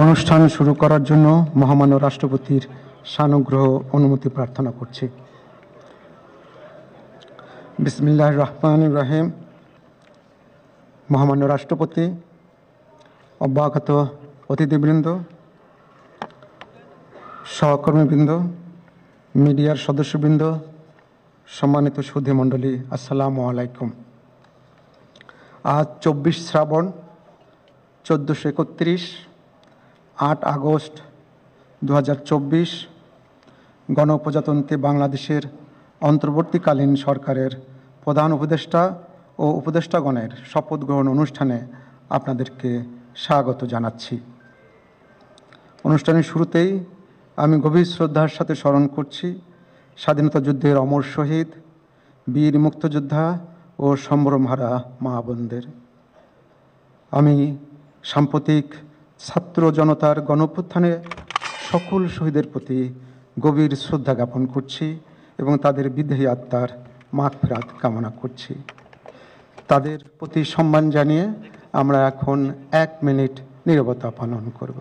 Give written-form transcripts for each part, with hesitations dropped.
অনুষ্ঠান শুরু করার জন্য মহামান্য রাষ্ট্রপতির সানুগ্রহ অনুমতি প্রার্থনা করছি। বিসমিল্লাহির রহমানির রহিম। মহামান্য রাষ্ট্রপতি, অব্যাহত অতিথিবৃন্দ, সহকর্মীবৃন্দ, মিডিয়ার সদস্যবৃন্দ, সম্মানিত সুধী মণ্ডলী, আসসালামু আলাইকুম। আজ 24 শ্রাবণ 1431, 8 আগস্ট 2024 গণপ্রজাতন্ত্রী বাংলাদেশের অন্তর্বর্তীকালীন সরকারের প্রধান উপদেষ্টা ও উপদেষ্টাগণের শপথ গ্রহণ অনুষ্ঠানে আপনাদেরকে স্বাগত জানাচ্ছি। অনুষ্ঠানের শুরুতেই আমি গভীর শ্রদ্ধার সাথে স্মরণ করছি স্বাধীনতা যুদ্ধের অমর শহীদ, বীর মুক্তিযোদ্ধা ও সম্ভ্রমহারা মা বোনদের। আমি সাম্প্রতিক ছাত্র জনতার গণঅভ্যুত্থানে সকল শহীদের প্রতি গভীর শ্রদ্ধা জ্ঞাপন করছি এবং তাদের বিদেহী আত্মার মাগফিরাত কামনা করছি। তাদের প্রতি সম্মান জানিয়ে আমরা এখন 1 মিনিট নীরবতা পালন করব।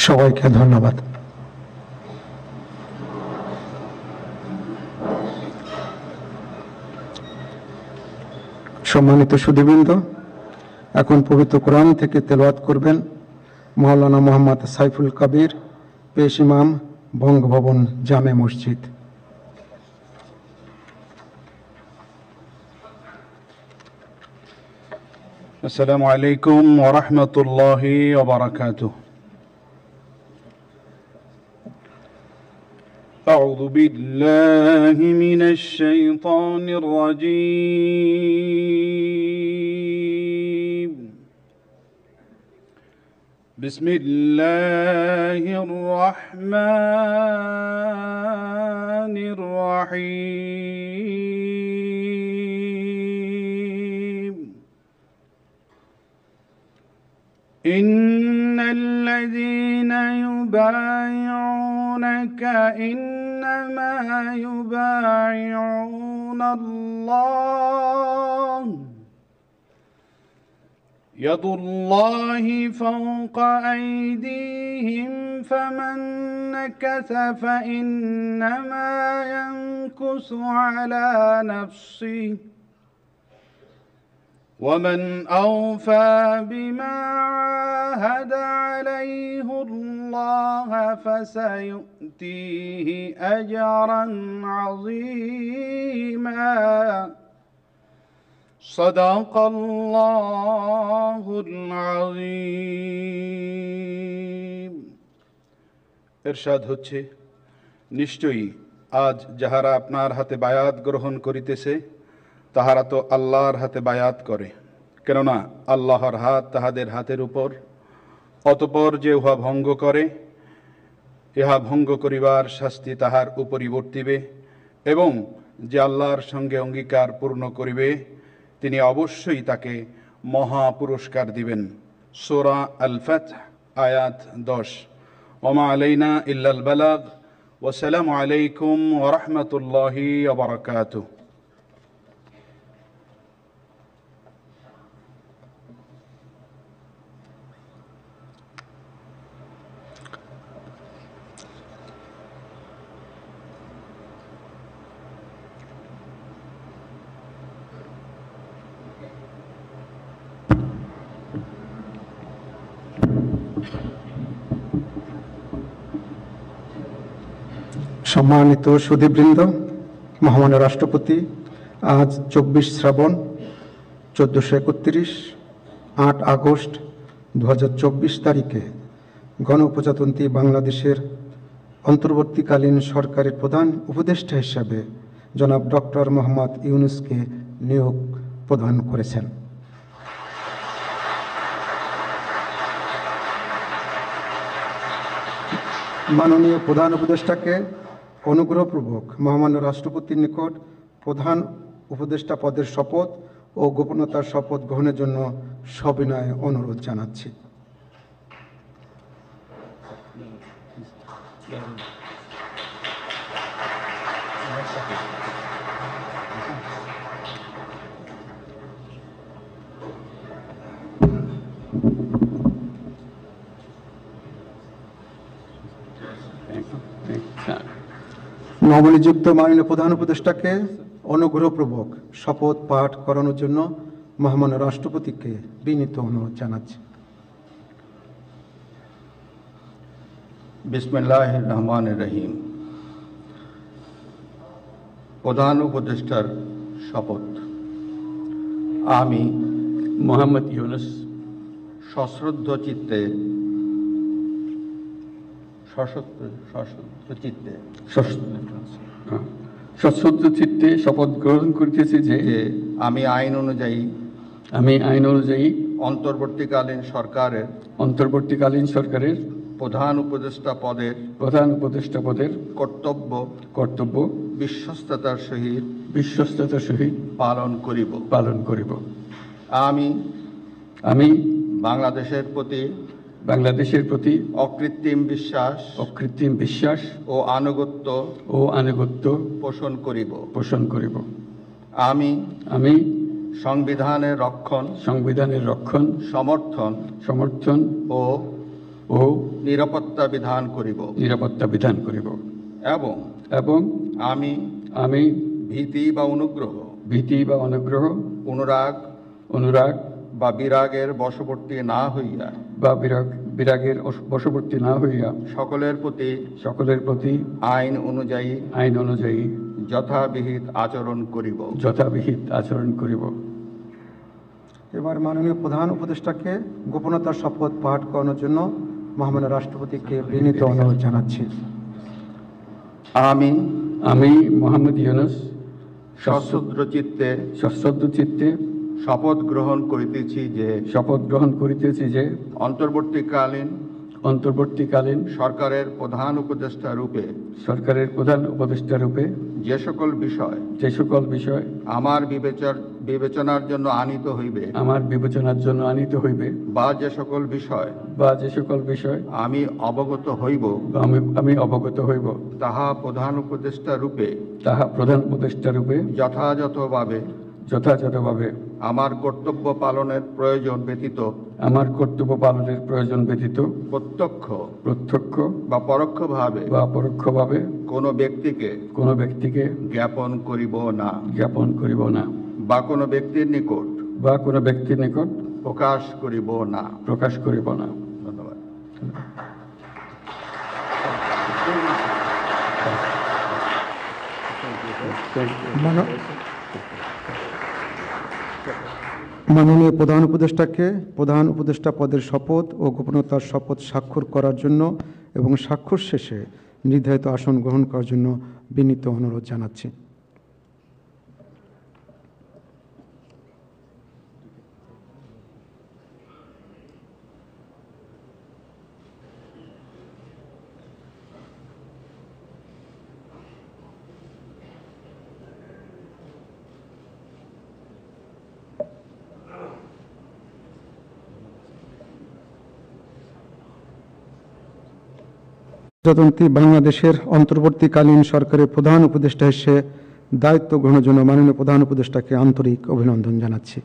সবাইকে ধন্যবাদ। সম্মানিত সুধীবৃন্দ, এখন পবিত্র কোরআন থেকে তেলাওয়াত করবেন মাওলানা মোহাম্মদ সাইফুল কবির, পেশ ইমাম, বঙ্গভবন জামে মসজিদ। আসসালামু আলাইকুম ওয়া রাহমাতুল্লাহি ওয়া বারাকাতুহু। أعوذ بالله من الشيطان الرجيم. بسم الله الرحمن الرحيم. إن الذين يبايعونك إنما يبايعون الله يد الله فوق أيديهم فمن نكث فإنما ينكث على نفسه ومن أوفى بما عاهد عليه الله فسيؤتيه أجرا عظيما. صدق الله العظيم. ইরশাদ হচ্ছে, নিশ্চয়ই আজ যাহারা আপনার হাতে বায়াত গ্রহণ করিতেছে তাহারা তো আল্লাহর হাতে বায়াত করে, কেননা আল্লাহর হাত তাহাদের হাতের উপর। অতঃপর যে উহা ভঙ্গ করে, ইহা ভঙ্গ করিবার শাস্তি তাহার উপরই বর্তিবে, এবং যে আল্লাহর সঙ্গে অঙ্গীকার পূর্ণ করিবে তিনি অবশ্যই তাকে মহা পুরস্কার দিবেন। সূরা আল ফাতহ আয়াত 10। ওমা আলাইনা ইল্লাল বালাগ। ওয়াসসালামু আলাইকুম ওয়া রাহমাতুল্লাহি ওয়া বারাকাতুহু। সম্মানিত সুধীবৃন্দ, মহামান্য রাষ্ট্রপতি আজ 24 শ্রাবণ 1431 8 আগস্ট 2024 তারিখে গণপ্রজাতন্ত্রী বাংলাদেশের অন্তর্বর্তীকালীন সরকারের প্রধান উপদেষ্টা হিসাবে জনাব ডক্টর মোহাম্মদ ইউনূসকে নিয়োগ প্রদান করেছেন। মাননীয় প্রধান উপদেষ্টাকে অনুগ্রহপূর্বক মহামান্য রাষ্ট্রপতির নিকট প্রধান উপদেষ্টা পদের শপথ ও গোপনতার শপথ গ্রহণের জন্য সবিনয় অনুরোধ জানাচ্ছি। নবনিযুক্ত মাননীয় প্রধান উপদেষ্টাকে অনুগ্রহপূর্বক শপথ পাঠ করানোর জন্য মহামান্য রাষ্ট্রপতিকে বিনীত অনুরোধ জানাচ্ছি। বিসমিল্লাহির রহমানির রহিম। প্রধান উপদেষ্টার শপথ। আমি মোহাম্মদ ইউনূস সশ্রদ্ধ চিত্তে সশ্রদ্ধ চিত্তে শপথ গ্রহণ করিতেছি যে আমি আইন অনুযায়ী অন্তর্বর্তীকালীন সরকারের প্রধান উপদেষ্টা পদের কর্তব্য বিশ্বস্ততার সহিত পালন করিব। আমি বাংলাদেশের প্রতি অকৃত্রিম বিশ্বাস ও আনুগত্য পোষণ করিব। আমি সংবিধানের রক্ষণ সমর্থন ও নিরাপত্তা বিধান করিব এবং আমি ভীতি বা অনুগ্রহ অনুরাগ বা বিরাগের বশবর্তী না হইয়া সকলের প্রতি আইন অনুযায়ী যথাবিহিত আচরণ করিব। এবার মাননীয় প্রধান উপদেষ্টাকে গোপনতার শপথ পাঠ করানোর জন্য মহামান্য রাষ্ট্রপতিকে বিনীত অনুরোধ জানাচ্ছি। আমি মোহাম্মদ ইউনূস সশ্রদ্ধ চিত্তে শপথ গ্রহণ করিতেছি যে অন্তর্বর্তীকালীন সরকারের প্রধান উপদেষ্টা রূপে যে সকল বিষয় আমার বিবেচনার জন্য আনিত হইবে বা যে সকল বিষয় আমি অবগত হইব তাহা প্রধান উপদেষ্টা রূপে যথাযথভাবে আমার কর্তব্য পালনের প্রয়োজন ব্যতীত প্রত্যক্ষ বা পরোক্ষভাবে কোনো ব্যক্তিকে জ্ঞাপন করিব না বা কোনো ব্যক্তির নিকট প্রকাশ করিব না। ধন্যবাদ। মাননীয় প্রধান উপদেষ্টাকে প্রধান উপদেষ্টা পদের শপথ ও গোপনতার শপথ স্বাক্ষর করার জন্য এবং স্বাক্ষর শেষে নির্ধারিত আসন গ্রহণ করার জন্য বিনীত অনুরোধ জানাচ্ছি। প্রজাতন্ত্রী বাংলাদেশের অন্তর্বর্তীকালীন সরকারের প্রধান উপদেষ্টা হিসেবে দায়িত্ব গ্রহণের জন্য মাননীয় প্রধান উপদেষ্টাকে আন্তরিক অভিনন্দন জানাচ্ছি।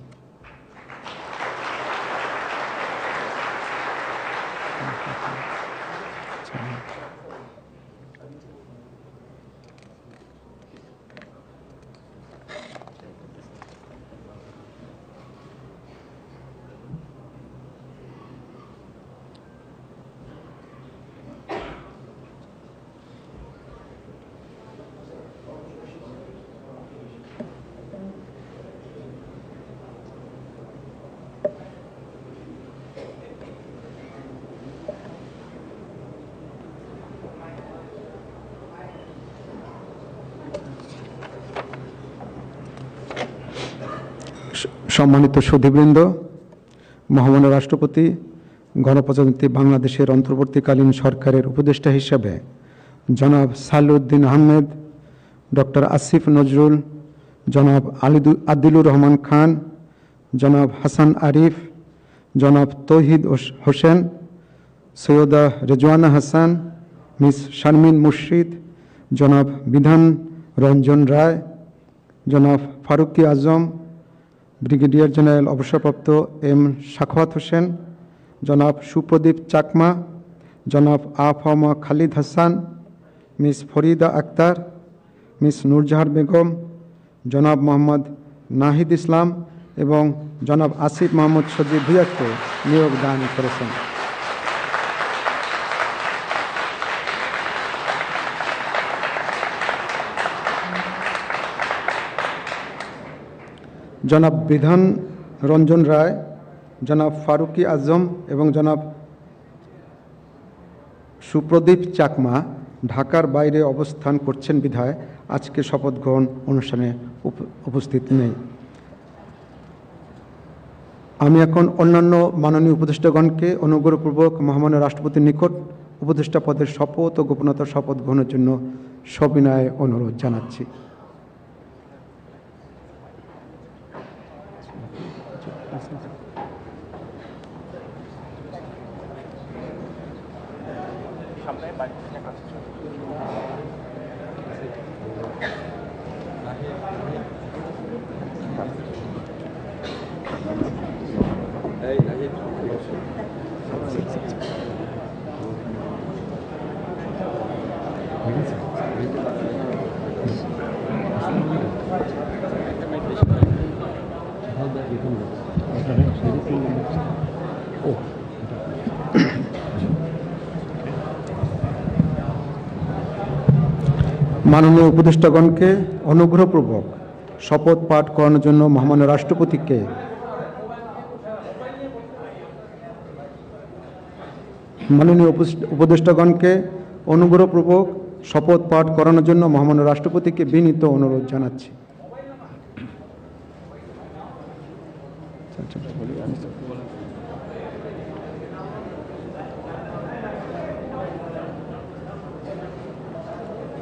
সম্মানিত সুধীবৃন্দ, মহামান্য রাষ্ট্রপতি গণপ্রজাতন্ত্রী বাংলাদেশের অন্তর্বর্তীকালীন সরকারের উপদেষ্টা হিসাবে জনাব সালেউদ্দিন আহমেদ, ডক্টর আসিফ নজরুল, জনাব আদিলুর রহমান খান, জনাব হাসান আরিফ, জনাব তৌহিদ হোসেন, সৈয়দা রেজওয়ানা হাসান, মিস শারমিন মুর্শিদ, জনাব বিধান রঞ্জন রায়, জনাব ফারুকি আজম, ব্রিগেডিয়ার জেনারেল অবসরপ্রাপ্ত এম সাখাওয়াত হোসেন, জনাব সুপ্রদীপ চাকমা, জনাব আফামা খালিদ হাসান, মিস ফরিদা আক্তার, মিস নূরজাহার বেগম, জনাব মোহাম্মদ নাহিদ ইসলাম এবং জনাব আসিফ মোহাম্মদ সজিব ভুঁইয়াকে নিয়োগ দান করেছেন। জনাব বিধান রঞ্জন রায়, জনাব ফারুকি আজম এবং জনাব সুপ্রদীপ চাকমা ঢাকার বাইরে অবস্থান করছেন বিধায় আজকে শপথ গ্রহণ অনুষ্ঠানে উপস্থিত নেই। আমি এখন অন্যান্য মাননীয় উপদেষ্টাগণকে অনুগ্রহপূর্বক মহামান্য রাষ্ট্রপতির নিকট উপদেষ্টা পদের শপথ ও গোপনতার শপথ গ্রহণের জন্য সবিনয়ে অনুরোধ জানাচ্ছি। মাননীয় উপদেষ্টাগণকে অনুগ্রহপূর্বক শপথ পাঠ করানোর জন্য মহামান্য রাষ্ট্রপতিকে শপথ পাঠ করানোর জন্য মহামান্য রাষ্ট্রপতিকে বিনীত অনুরোধ জানাচ্ছি।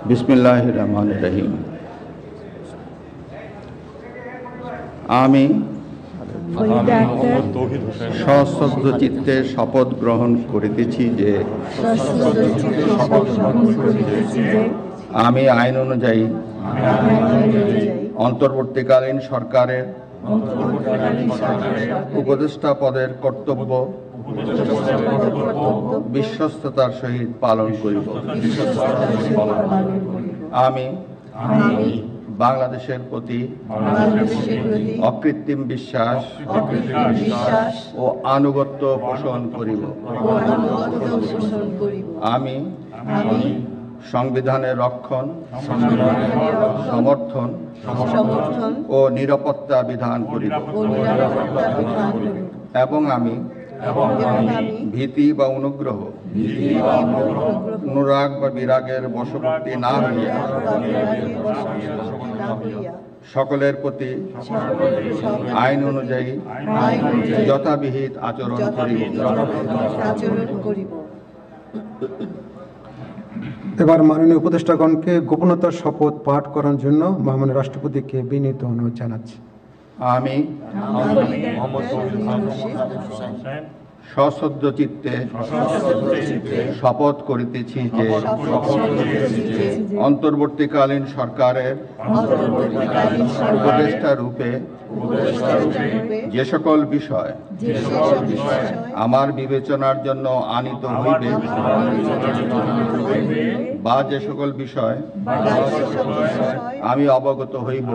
বিসমিল্লাহির রহমানির রহিম। আমি সশ্রদ্ধ চিত্তে শপথ গ্রহণ করিতেছি যে আমি আইন অনুযায়ী অন্তর্বর্তীকালীন সরকারের উপদেষ্টা পদের কর্তব্য বিশ্বস্ততার সহিত পালন করিব। আমি বাংলাদেশের প্রতি অকৃত্রিম বিশ্বাস ও আনুগত্য পোষণ করিব। আমি সংবিধানের রক্ষণ, সমর্থন ও নিরাপত্তা বিধান করিব এবং আমি ভীতি বা অনুগ্রহ, অনুরাগ বা বিরাগের বশবর্তী না হইয়া সকলের প্রতি আইন অনুযায়ী যথাবিহিত আচরণ করিব। এবার মাননীয় উপদেষ্টাগণকে গোপনতার শপথ পাঠ করার জন্য মহামান্য রাষ্ট্রপতিকে বিনীত অনুরোধ জানাচ্ছি। আমি সশ্রদ্ধ চিত্তে শপথ করিতেছি যে অন্তর্বর্তীকালীন সরকারের উপদেষ্টা রূপে যে সকল বিষয় আমার বিবেচনার জন্য আনিত হইবে বা যে সকল বিষয় আমি অবগত হইব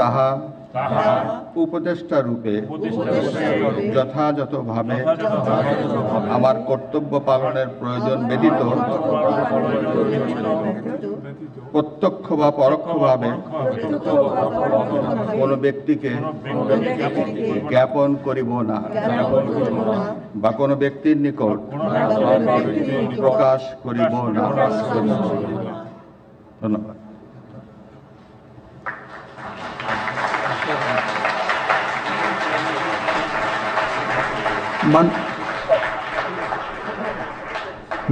তাহা উপদেষ্টা রূপে যথাযথভাবে আমার কর্তব্য পালনের প্রয়োজন ব্যতীত প্রত্যক্ষ বা পরোক্ষভাবে কোনো ব্যক্তিকে জ্ঞাপন করিব না বা কোনো ব্যক্তির নিকট প্রকাশ করিব না। ধন্যবাদ।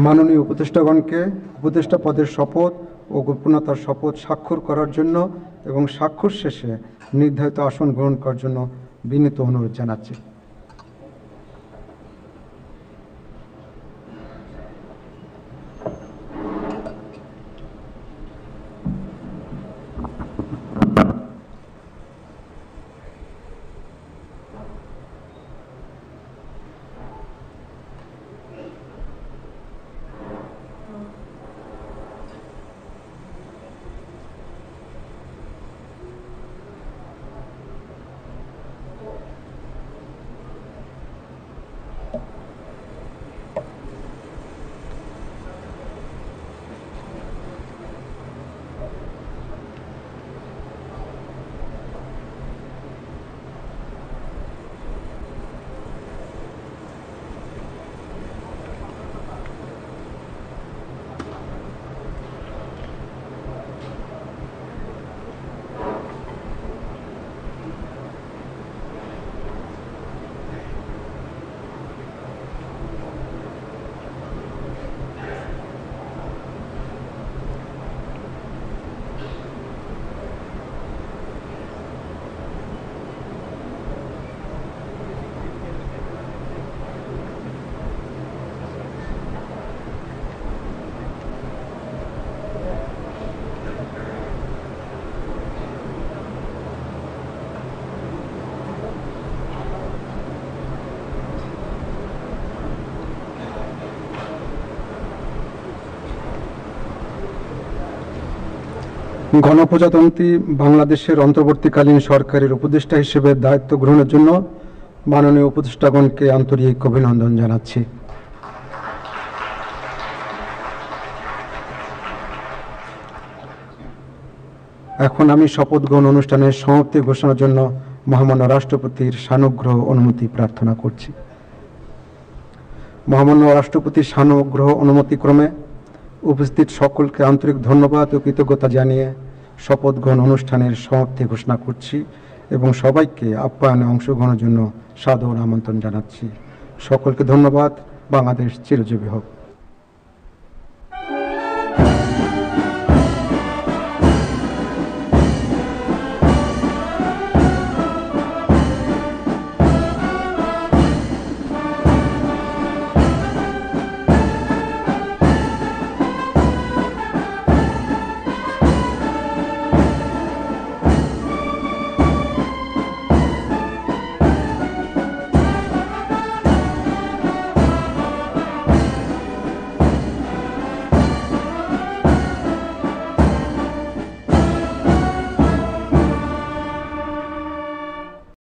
মাননীয় উপদেষ্টাগণকে উপদেষ্টা পদের শপথ ও গোপনীয়তার শপথ স্বাক্ষর করার জন্য এবং স্বাক্ষর শেষে নির্ধারিত আসন গ্রহণ করার জন্য বিনীত অনুরোধ জানাচ্ছি। গণপ্রজাতন্ত্রী বাংলাদেশের অন্তর্বর্তীকালীন সরকারের উপদেষ্টা হিসেবে দায়িত্ব গ্রহণের জন্য মাননীয় উপদেষ্টাগণকে আন্তরিক অভিনন্দন জানাচ্ছি। এখন আমি শপথ গ্রহণ অনুষ্ঠানের সমাপ্তি ঘোষণার জন্য মহামান্য রাষ্ট্রপতির সানুগ্রহ অনুমতি প্রার্থনা করছি। মহামান্য রাষ্ট্রপতির সানুগ্রহ অনুমতিক্রমে উপস্থিত সকলকে আন্তরিক ধন্যবাদ ও কৃতজ্ঞতা জানিয়ে শপথ গ্রহণ অনুষ্ঠানের সমাপ্তি ঘোষণা করছি এবং সবাইকে আপ্যায়নে অংশগ্রহণের জন্য সাদর আমন্ত্রণ জানাচ্ছি। সকলকে ধন্যবাদ। বাংলাদেশ চিরজীবী হোক।